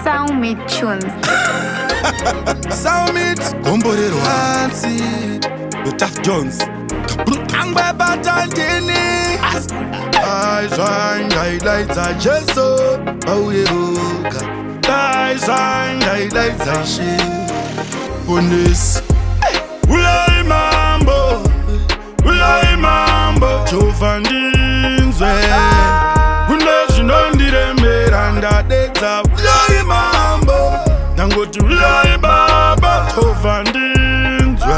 SALMEAT TUNZ. SALMEAT TUNZ. The TAFJONZ. Epatan I shine highlights I just so I shine highlights I share on this. Huyai Mambo, Huyai Mambo, Chofandinzwe. Unashindire meranda deta. Huyai Mambo, Nangoti Huyai Baba, Chofandinzwe.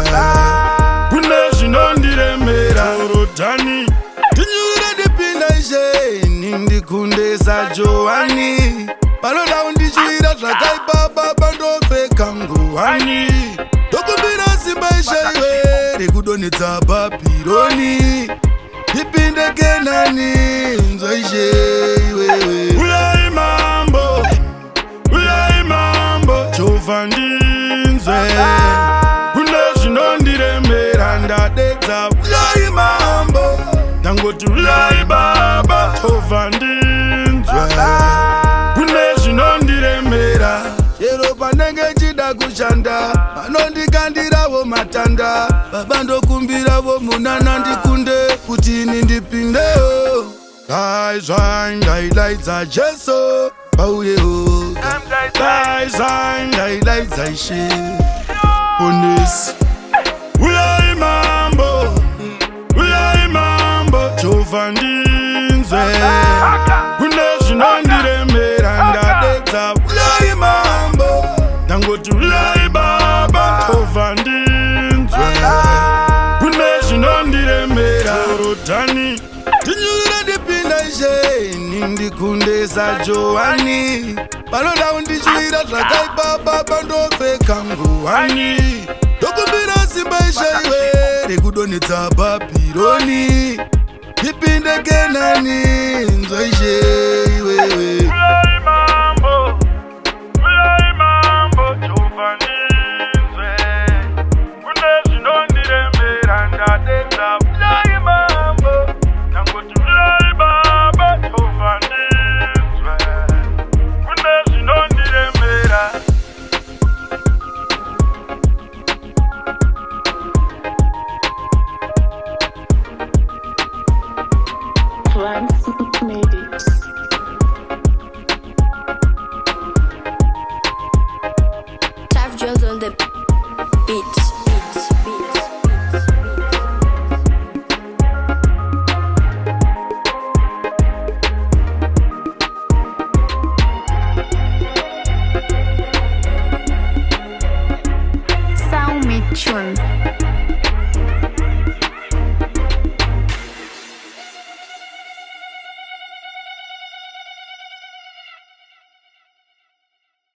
Unashindire meranda rotani. Tinyure dipinda ishe, nindi kunde sa Joani. Paloda undichira zvakai baba bandofe kanguwani. Dokubira simba ishaiwe rekudonetsa papironi. Ipinde kenani nzoishe iwewe. Huyai Mambo, Huyai Mambo, Chofandinzwe. Unashindire meranda deta. Huyai Mambo, Nangoti Huyai Baba, Chofandinzwe. Unashindire mera chero panenge chida kushanda. Vanondikandirawo matanda. Baba ndokumbirawo munana ndikunde kuti ini ndipindewo. I shine highlights I jeso pauyewo. I shine highlights I share on this. Huyai Mambo, Huyai Mambo, Chofandinzwe. Unashindire meranda deta. Huyai Mambo, Nangoti Huyai Baba, Chofandinzwe. Unashindire mera rotani. Tinyure dipinda ishe, nindi kunde sa Joani. Paloda undichira zvakai baba bandofe kanguwani. Dokubira simba ishaiwe rekudonetsa papironi. Ipinde kenani nzoishe iwewe. Huyai Mambo, Huyai Mambo, Chofandinzwe. Unashindire meranda deta. Huyai Mambo, Nangoti Huyai Baba, Chofandinzwe. Unashindire mera. Grantz made it. TAFJONZ on the beat. SALMEAT TUNZ.